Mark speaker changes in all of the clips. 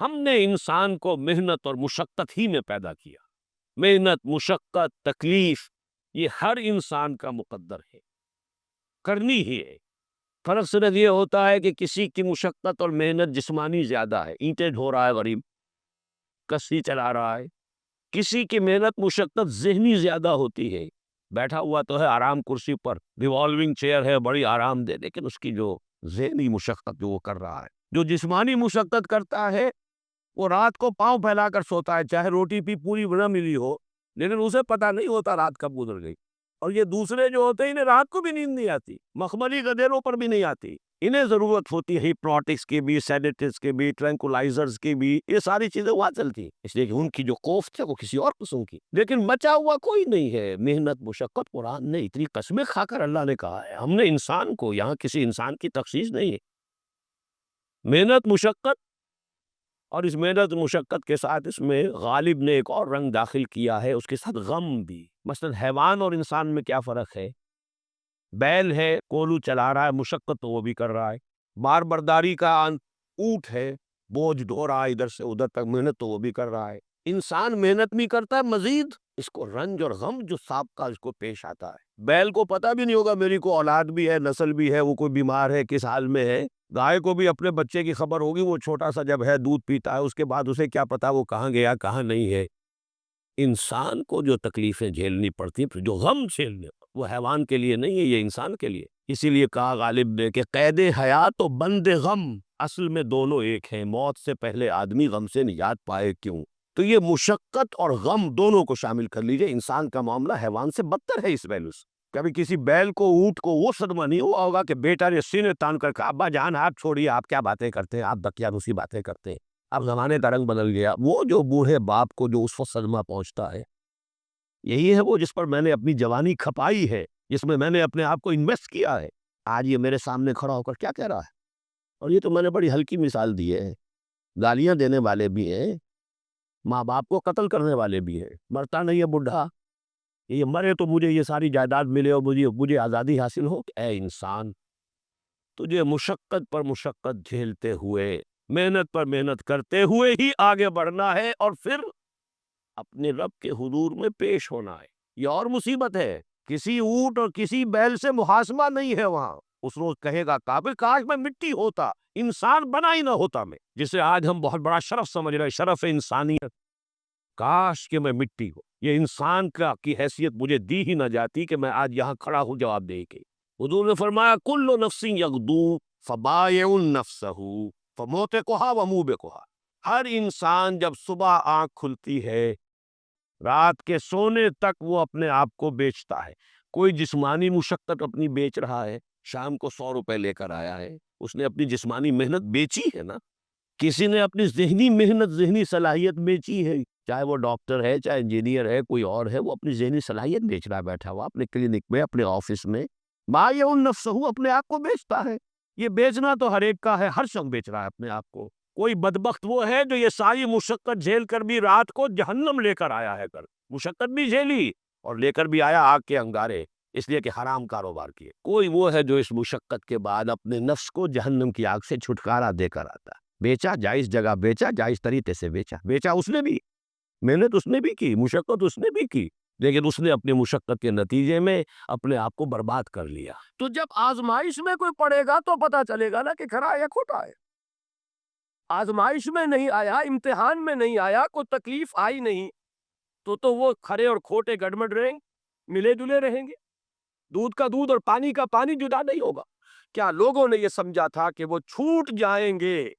Speaker 1: ہم نے انسان کو محنت اور مشقت ہی میں پیدا کیا. محنت، مشقت، تکلیف یہ ہر انسان کا مقدر ہے، کرنی ہی ہے. فرق صرف یہ ہوتا ہے کہ کسی کی مشقت اور محنت جسمانی زیادہ ہے، اینٹیں ڈھو رہا ہے غریب، کشتی چلا رہا ہے. کسی کی محنت مشقت ذہنی زیادہ ہوتی ہے، بیٹھا ہوا تو ہے آرام کرسی پر، ریوالونگ چیئر ہے بڑی آرام دہ، لیکن اس کی جو ذہنی مشقت جو وہ کر رہا ہے. جو جسمانی مشقت کرتا ہے وہ رات کو پاؤں پھیلا کر سوتا ہے، چاہے روٹی بھی پوری نہ ملی ہو، لیکن اسے پتہ نہیں ہوتا رات کب گزر گئی. اور یہ دوسرے جو ہوتے ہیں انہیں رات کو بھی نیند نہیں آتی، مخملی گدیروں پر بھی نہیں آتی. انہیں ضرورت ہوتی ہے ہپنوٹکس کی بھی، سیڈیٹیوز کی بھی، ٹرینکولائزرز کی بھی، یہ ساری چیزیں وہاں چلتی ہیں، اس لیے کہ ان کی جو کوفت ہے وہ کسی اور قسم کی. لیکن بچا ہوا کوئی نہیں ہے. محنت، مشقت، قرآن نے اتنی قسمیں کھا کر اللہ نے کہا ہے. ہم نے انسان کو، یہاں کسی انسان کی تخصیص نہیں ہے. محنت، مشقت، اور اس محنت مشقت کے ساتھ اس میں غالب نے ایک اور رنگ داخل کیا ہے، اس کے ساتھ غم بھی. مثلا حیوان اور انسان میں کیا فرق ہے؟ بیل ہے، کولو چلا رہا ہے، مشقت تو وہ بھی کر رہا ہے. بار برداری کا اونٹ ہے، بوجھ ڈھو رہا ہے ادھر سے ادھر تک، محنت تو وہ بھی کر رہا ہے. انسان محنت بھی کرتا ہے، مزید اس کو رنج اور غم جو سابقہ اس کو پیش آتا ہے. بیل کو پتہ بھی نہیں ہوگا میری کو اولاد بھی ہے، نسل بھی ہے، وہ کوئی بیمار ہے، کس حال میں ہے. گائے کو بھی اپنے بچے کی خبر ہوگی، وہ چھوٹا سا جب ہے دودھ پیتا ہے، اس کے بعد اسے کیا پتا وہ کہاں گیا کہاں نہیں ہے. انسان کو جو تکلیفیں جھیلنی پڑتی ہیں، جو غم جھیلنے، وہ حیوان کے لیے نہیں ہے، یہ انسان کے لیے. اسی لیے کہا غالب نے کہ قید حیات و بند غم اصل میں دونوں ایک ہیں، موت سے پہلے آدمی غم سے نجات پائے کیوں. تو یہ مشقت اور غم دونوں کو شامل کر لیجئے. انسان کا معاملہ حیوان سے بدتر ہے اس پہلو سے. کبھی کسی بیل کو، اونٹ کو وہ صدمہ نہیں ہوا ہوگا کہ بیٹا نے سینے تان کر کہا ابا جان آپ چھوڑیے، آپ کیا باتیں کرتے ہیں، آپ دقیانوسی باتیں کرتے ہیں، اب زمانے کا رنگ بدل گیا. وہ جو بوڑھے باپ کو جو اس وقت صدمہ پہنچتا ہے، یہی ہے وہ جس پر میں نے اپنی جوانی کھپائی ہے، جس میں میں نے اپنے آپ کو انویسٹ کیا ہے. آج یہ میرے سامنے کھڑا ہو کر کیا کہہ رہا ہے. اور یہ تو میں نے بڑی ہلکی مثال دی ہے. گالیاں دینے والے بھی ہیں، ماں باپ کو قتل کرنے والے بھی ہیں. مرتا نہیں ہے بڈھا، یہ مرے تو مجھے یہ ساری جائیداد ملے اور مجھے آزادی حاصل ہو. اے انسان، تجھے مشقت پر مشقت جھیلتے ہوئے، محنت پر محنت کرتے ہوئے ہی آگے بڑھنا ہے، اور پھر اپنے رب کے حضور میں پیش ہونا ہے. یہ اور مصیبت ہے. کسی اونٹ اور کسی بیل سے محاسبہ نہیں ہے وہاں. اس روز کہے گا کعبہ کاش میں مٹی ہوتا، انسان بنا ہی نہ ہوتا میں، جسے آج ہم بہت بڑا شرف سمجھ رہے ہیں، شرف انسانیت. کاش کہ میں مٹی ہو، یہ انسان کی حیثیت مجھے دی ہی نہ جاتی کہ میں آج یہاں کھڑا ہوں جواب دے کے. حضور نے فرمایا کل نفس یغدو فبائع نفسہ فموتقھا وموبقھا. ہر انسان جب صبح آنکھ کھلتی ہے، رات کے سونے تک وہ اپنے آپ کو بیچتا ہے. کوئی جسمانی مشقت اپنی بیچ رہا ہے، شام کو 100 روپے لے کر آیا ہے، اس نے اپنی جسمانی محنت بیچی ہے نا. کسی نے اپنی ذہنی محنت، ذہنی صلاحیت بیچی ہے، چاہے وہ ڈاکٹر ہے، چاہے انجینئر ہے، کوئی اور ہے، وہ اپنی ذہنی صلاحیت بیچ رہا ہے بیٹھا ہوا اپنے کلینک میں، اپنے آفس میں. بائع نفسہ، اپنے آپ کو بیچتا ہے. یہ بیچنا تو ہر ایک کا ہے، ہر شخص بیچ رہا ہے اپنے آپ کو. کوئی بدبخت وہ ہے جو یہ ساری مشقت جھیل کر بھی رات کو جہنم لے کر آیا ہے. کر مشقت بھی جھیلی اور لے کر بھی آیا آگ کے انگارے، اس لیے کہ حرام کاروبار کیے. کوئی وہ ہے جو اس مشقت کے بعد اپنے نفس کو جہنم کی آگ سے چھٹکارا دے کر آتا. بیچا جائز جگہ، بیچا جائز طریقے سے، بیچا اس نے بھی، محنت اس نے بھی کی، مشقت اس نے بھی کی، لیکن اس نے اپنی مشقت کے نتیجے میں اپنے آپ کو برباد کر لیا. تو جب آزمائش میں کوئی پڑے گا تو پتا چلے گا نا کہ کھرا ہے یا کھوٹا ہے. آزمائش میں نہیں آیا، امتحان میں نہیں آیا، کوئی تکلیف آئی نہیں، تو وہ کھرے اور کھوٹے گڑبڑ رہیں گے، ملے جلے رہیں گے. دودھ کا دودھ اور پانی کا پانی جدا نہیں ہوگا. کیا لوگوں نے یہ سمجھا تھا کہ وہ چھوٹ جائیں گے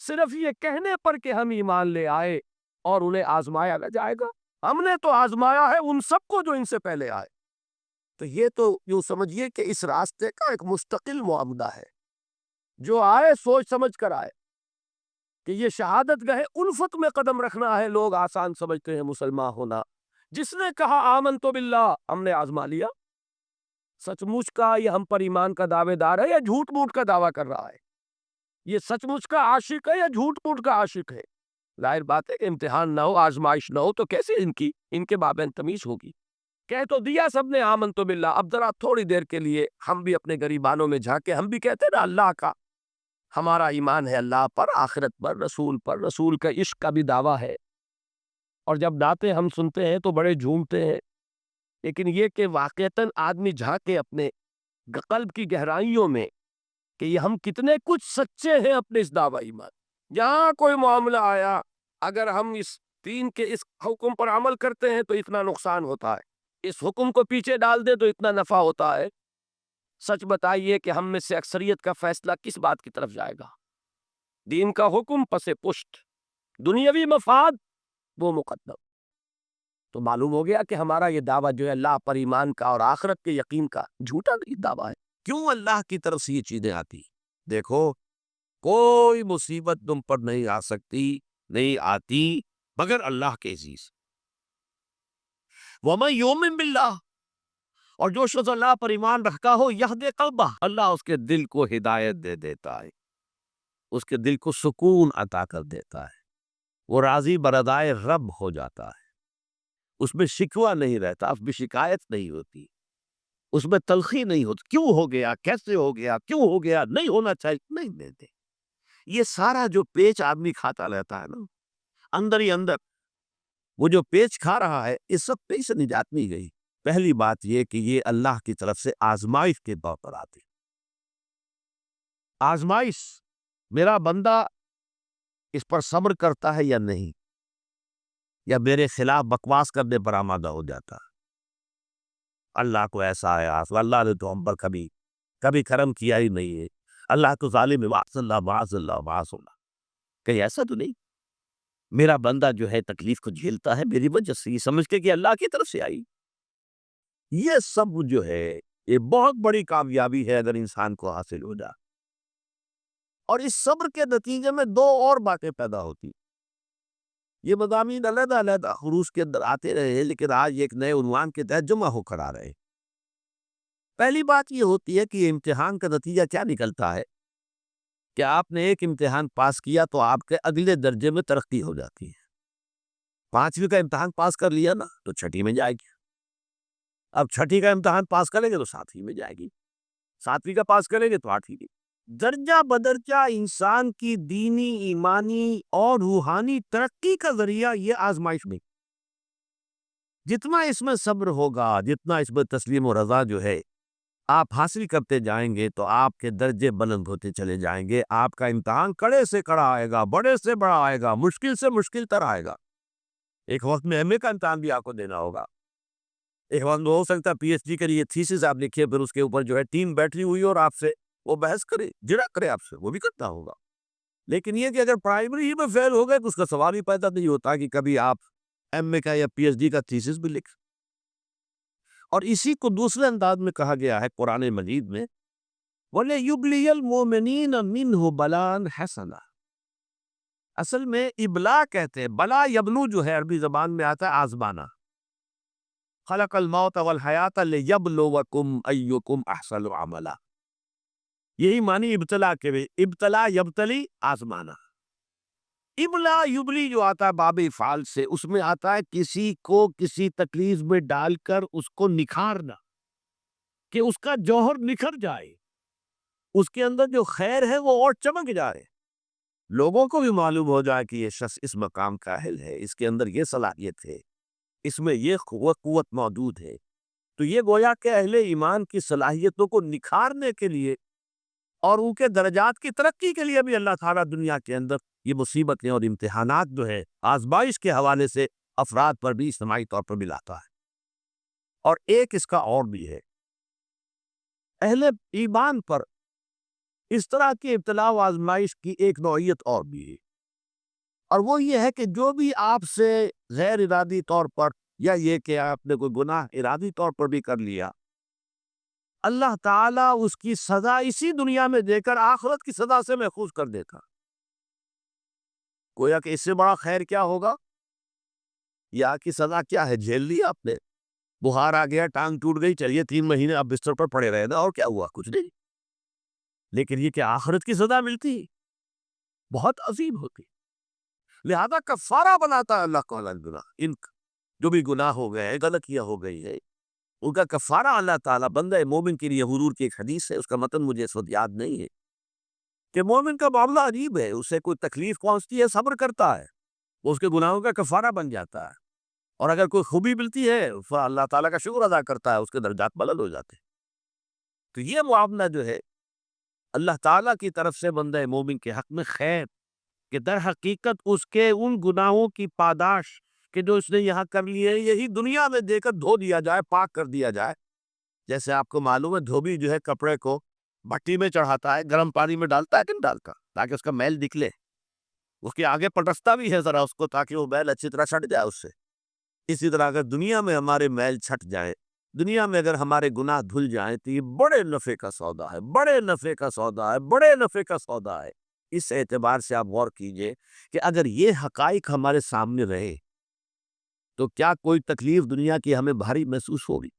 Speaker 1: صرف یہ کہنے پر کہ ہم ایمان لے آئے اور انہیں آزمایا نہ جائے گا؟ ہم نے تو آزمایا ہے ان سب کو جو ان سے پہلے آئے. تو یہ تو یوں سمجھیے کہ اس راستے کا ایک مستقل معاملہ ہے. جو آئے سوچ سمجھ کر آئے کہ یہ شہادت گاہ الفت میں قدم رکھنا ہے. لوگ آسان سمجھتے ہیں مسلمان ہونا. جس نے کہا آمنت باللہ، ہم نے آزما لیا، سچ مچ کا یہ ہم پر ایمان کا دعوے دار ہے یا جھوٹ موٹ کا دعویٰ کر رہا ہے؟ یہ سچ مچ کا عاشق ہے یا جھوٹ موٹ کا عاشق ہے؟ ظاہر بات ہے کہ امتحان نہ ہو، آزمائش نہ ہو تو کیسے ان کے بابین تمیز ہوگی. کہہ تو دیا سب نے آمنت باللہ. اب ذرا تھوڑی دیر کے لیے ہم بھی اپنے گریبانوں میں جھانکے، ہم بھی کہتے ہیں نا اللہ کا.
Speaker 2: ہمارا ایمان ہے اللہ پر، آخرت پر، رسول کا عشق کا بھی دعویٰ ہے، اور جب باتیں ہم سنتے ہیں تو بڑے جھومتے ہیں، لیکن یہ کہ واقعتاً آدمی جھانکے اپنے قلب کی گہرائیوں میں کہ یہ ہم کتنے کچھ سچے ہیں اپنے اس دعویٰ ایمان. جہاں کوئی معاملہ آیا، اگر ہم اس دین کے اس حکم پر عمل کرتے ہیں تو اتنا نقصان ہوتا ہے، اس حکم کو پیچھے ڈال دیں تو اتنا نفع ہوتا ہے. سچ بتائیے کہ ہم میں سے اکثریت کا فیصلہ کس بات کی طرف جائے گا؟ دین کا حکم پس پشت، دنیاوی مفاد وہ مقدم. تو معلوم ہو گیا کہ ہمارا یہ دعویٰ جو ہے اللہ پر ایمان کا اور آخرت کے یقین کا جھوٹا نہیں دعویٰ ہے. کیوں اللہ کی طرف سے یہ چیزیں آتی؟ دیکھو، کوئی مصیبت تم پر نہیں آ سکتی، نہیں آتی مگر اللہ کے عزیز. وَمَن يُؤْمِن بِاللَّهِ، اور جو شخص اللہ پر ایمان رکھتا ہو، یہدِ قلبہ، اللہ اس کے دل کو ہدایت دے دیتا ہے، اس کے دل کو سکون عطا کر دیتا ہے، وہ راضی برضائے رب ہو جاتا ہے، اس میں شکوہ نہیں رہتا، اس میں شکایت نہیں ہوتی، اس میں تلخی نہیں ہوتی. کیوں ہو گیا، کیسے ہو گیا، کیوں ہو گیا، نہیں ہونا چاہیے، نہیں دیتے. یہ سارا جو پیچ آدمی کھاتا رہتا ہے نا، اندر ہی اندر وہ جو پیچ کھا رہا ہے، اس سب پیچ سے نجات نہیں گئی. پہلی بات یہ کہ یہ اللہ کی طرف سے آزمائش کے طور پر آتی. آزمائش، میرا بندہ اس پر صبر کرتا ہے یا نہیں، یا میرے خلاف بکواس کرنے پر آمادہ ہو جاتا. اللہ کو ایسا ہے، اللہ نے تو ہم پر کبھی کرم کیا ہی نہیں ہے، اللہ تو ظالم ہے، معاذ اللہ معاذ اللہ معاذ اللہ. کہیں ایسا تو نہیں؟ میرا بندہ جو ہے تکلیف کو جھیلتا ہے میری وجہ سے، یہ سمجھ کے کہ اللہ کی طرف سے آئی. یہ سب جو ہے یہ بہت بڑی کامیابی ہے اگر انسان کو حاصل ہو جائے. اور اس صبر کے نتیجے میں دو اور باتیں پیدا ہوتی. یہ مضامین علیحدہ علیحدہ خروج کے اندر آتے رہے، لیکن آج ایک نئے عنوان کے تحت جمع ہو کر آ رہے. پہلی بات یہ ہوتی ہے کہ یہ امتحان کا نتیجہ کیا نکلتا ہے کہ آپ نے ایک امتحان پاس کیا تو آپ کے اگلے درجے میں ترقی ہو جاتی ہے. 5ویں کا امتحان پاس کر لیا نا تو 6ٹھی میں جائے گی. اب 6ٹھی کا امتحان پاس کریں گے تو 7ویں میں جائے گی. 7ویں کا پاس کریں گے تو 8ویں کی. درجہ بدرجہ انسان کی دینی، ایمانی اور روحانی ترقی کا ذریعہ یہ آزمائش میں. جتنا اس میں صبر ہوگا، جتنا اس میں تسلیم و رضا جو ہے آپ حاصل کرتے جائیں گے تو آپ کے درجے بلند ہوتے چلے جائیں گے. آپ کا امتحان کڑے سے کڑا آئے گا، بڑے سے بڑا آئے گا، مشکل سے مشکل تر آئے گا. ایک وقت میں ایم اے کا امتحان بھی آپ کو دینا ہوگا. ایک وقت میں ہو سکتا ہے پی ایچ ڈی کے لیے تھیسس آپ لکھیے، پھر اس کے اوپر جو ہے ٹیم بیٹھی ہوئی اور آپ سے وہ بحث کرے، جڑا کرے آپ سے، وہ بھی کرتا ہوگا. لیکن یہ کہ اگر پرائمری ہی میں فیل ہو گئے تو اس کا سوال ہی پیدا نہیں ہوتا کہ کبھی آپ ایم اے کا یا پی ایچ ڈی کا تھیسس بھی لکھ. اور اسی کو دوسرے انداز میں کہا گیا ہے قرآن مجید میں، وَلَيُبْلِيَ الْمُؤْمِنِينَ مِنْهُ بَلَاءً حَسَنًا. اصل میں ابلا کہتے ہیں، بلا یبلو جو ہے عربی زبان میں آتا ہے آزمانا. خلق الموت والحیات لیبلوکم ایکم احسن عملا. یہی معنی ابتلا کے بھی، ابتلا یبتلی آزمانا. ابلا یبلی جو آتا ہے باب افعال سے، اس میں آتا ہے کسی کو کسی تکلیف میں ڈال کر اس کو نکھارنا، کہ اس کا جوہر نکھر جائے، اس کے اندر جو خیر ہے وہ اور چمک جائے، لوگوں کو بھی معلوم ہو جائے کہ یہ شخص اس مقام کا اہل ہے، اس کے اندر یہ صلاحیت ہے، اس میں یہ قوت موجود ہے. تو یہ گویا کہ اہل ایمان کی صلاحیتوں کو نکھارنے کے لیے اور ان کے درجات کی ترقی کے لیے بھی اللہ تعالیٰ دنیا کے اندر یہ مصیبتیں اور امتحانات جو ہے آزمائش کے حوالے سے افراد پر بھی اجتماعی طور پر بھی لاتا ہے. اور ایک اس کا اور بھی ہے، اہل ایمان پر اس طرح کی ابتلا و آزمائش کی ایک نوعیت اور بھی ہے، اور وہ یہ ہے کہ جو بھی آپ سے غیر ارادی طور پر یا یہ کہ آپ نے کوئی گناہ ارادی طور پر بھی کر لیا، اللہ تعالیٰ اس کی سزا اسی دنیا میں دے کر آخرت کی سزا سے محفوظ کر دیتا. گویا کہ اس سے بڑا خیر کیا ہوگا؟ یا کی سزا کیا ہے؟ جھیل لی آپ نے، بخار آ گیا، ٹانگ ٹوٹ گئی، چلیے 3 مہینے آپ بستر پر پڑے رہے نا، اور کیا ہوا؟ کچھ نہیں. لیکن یہ کہ آخرت کی سزا ملتی بہت عظیم ہوتی. لہذا کفارہ بناتا ہے اللہ کو گناہ، ان جو بھی گناہ ہو گئے ہیں، غلطیاں ہو گئی ہے، ان کا کفارہ اللہ تعالیٰ بندہ مومن کے لیے. حضور کی ایک حدیث ہے، اس کا متن مجھے اس وقت یاد نہیں ہے، کہ مومن کا معاملہ عجیب ہے، اسے کوئی تکلیف پہنچتی ہے صبر کرتا ہے، وہ اس کے گناہوں کا کفارہ بن جاتا ہے، اور اگر کوئی خوبی ملتی ہے اللہ تعالیٰ کا شکر ادا کرتا ہے، اس کے درجات بلند ہو جاتے ہیں۔ تو یہ معاملہ جو ہے اللہ تعالیٰ کی طرف سے بندہ مومن کے حق میں خیر، کہ در حقیقت اس کے ان گناہوں کی پاداش کہ جو اس نے یہاں کر لیے ہیں، یہی دنیا میں دے کر دھو دیا جائے، پاک کر دیا جائے۔ جیسے آپ کو معلوم ہے دھوبی جو ہے کپڑے کو بھٹی میں چڑھاتا ہے، گرم پانی میں ڈالتا ہے کہ نہیں ڈالتا، تاکہ اس کا میل نکلے، اس کے آگے پٹستا بھی ہے ذرا اس کو، تاکہ وہ میل اچھی طرح چھٹ جائے اس سے۔ اسی طرح اگر دنیا میں ہمارے میل چھٹ جائیں، دنیا میں اگر ہمارے گناہ دھل جائیں، تو یہ بڑے نفع کا سودا ہے، بڑے نفع کا سودا ہے، بڑے نفع کا سودا ہے۔ اس اعتبار سے آپ غور کیجئے کہ اگر یہ حقائق ہمارے سامنے رہے تو کیا کوئی تکلیف دنیا کی ہمیں بھاری محسوس ہوگی؟